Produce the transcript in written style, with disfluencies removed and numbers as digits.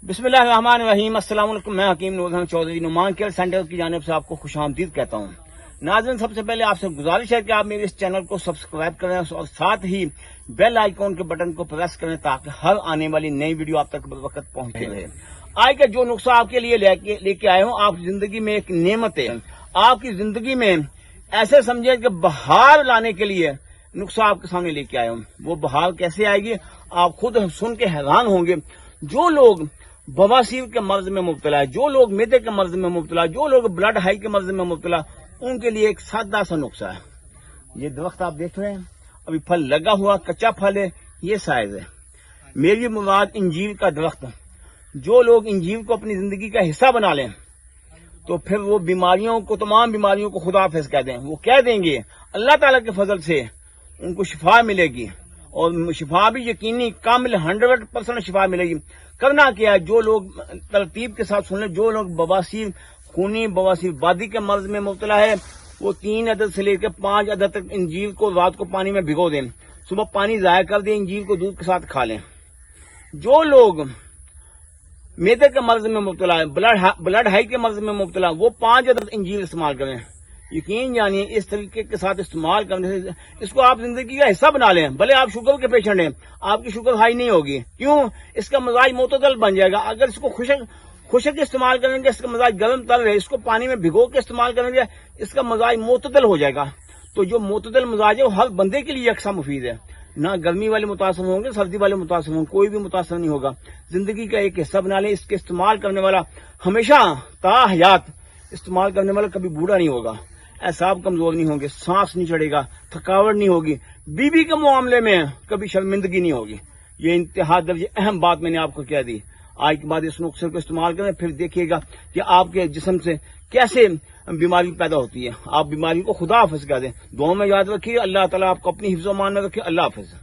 बिस्मिल्लाहिर्रहमानिर्रहीम। अस्सलाम वालेकुम। मैं हकीम नूर चौधरी नुमान केयर सेंटर की जानिब से आपको खुशामदीद कहता हूँ। नाज़रीन, सबसे पहले आपसे गुजारिश है कि आप मेरे इस चैनल को सब्सक्राइब करें और साथ ही बेल आइकॉन के बटन को प्रेस करें ताकि हर आने वाली नई वीडियो आप तक बर वक्त पहुंचती रहे। आज का जो नुस्खा आपके लिए लेके आए हूँ, आपकी जिंदगी में एक नेमत है। आपकी जिंदगी में ऐसे समझे कि बहार लाने के लिए नुस्खा आपके सामने लेके आए हूँ। वो बहार कैसे आएगी आप खुद सुन के हैरान होंगे। जो लोग बवासीर के मर्ज में मुब्तला है, जो लोग मैदे के मर्ज में मुब्तला है, जो लोग ब्लड हाई के मर्ज में मुब्तला, उनके लिए एक सादा सा नुस्खा है। ये दरख्त आप देख रहे हैं, अभी फल लगा हुआ, कच्चा फल है, ये साइज है। मेरी मुराद इंजीर का दरख्त। जो लोग इंजीर को अपनी जिंदगी का हिस्सा बना लें तो फिर वो बीमारियों को, तमाम बीमारियों को खुदा हाफिज कह दें। वो कह देंगे अल्लाह ताला के फजल से उनको शिफा मिलेगी, और शिफा भी यकीनी कामिल 100% शिफा मिलेगी। करना क्या है, जो लोग तरतीब के साथ सुन लें, जो लोग बवासीर, खूनी बवासीर वादी के मर्ज में मुब्तला है, वो 3 अदद से लेकर 5 अदद तक इंजीर को रात को पानी में भिगो दें, सुबह पानी जाया कर दें, इंजीर को दूध के साथ खा लें। जो लोग मैदे के मर्ज में मुब्तला है, ब्लड हाई के मर्ज में मुब्तला, वो 5 अदद इंजीर इस्तेमाल करें। यकीन जानिए इस तरीके के साथ इस्तेमाल करने से इसको आप जिंदगी का हिस्सा बना लें। भले आप शुगर के पेशेंट हैं, आपकी शुगर हाई नहीं होगी। क्यों? इसका मजाज मोतदल बन जाएगा। अगर इसको खुशक इस्तेमाल करेंगे, इसका मजाज गर्म तर है, इसको पानी में भिगो के इस्तेमाल करेंगे, इसका मजाज मोतदल हो जाएगा। तो जो मोतदल मजाज है वो हर बंदे के लिए यकसा मुफीद है। ना गर्मी वाले मुतासर होंगे, सर्दी वाले मुतासर होंगे, कोई भी मुतासर नहीं होगा। जिंदगी का एक हिस्सा बना लें। इसके इस्तेमाल करने वाला हमेशा ताहयात इस्तेमाल करने वाला कभी बूढ़ा नहीं होगा, एसाब कमजोर नहीं होंगे, सांस नहीं चढ़ेगा, थकावट नहीं होगी, बीवी के मामले में कभी शर्मिंदगी नहीं होगी। ये इंतहा दर्जे अहम बात मैंने आपको कह दी। आज के बाद इस नुस्खे को इस्तेमाल करें, फिर देखिएगा कि आपके जिस्म से कैसे बीमारी पैदा होती है। आप बीमारी को खुदा हाफिज कह दें। दुआ में याद रखिए। अल्लाह ताला आपको अपनी हिफ्ज़-ओ-मान में रखे। अल्लाह हाफिज।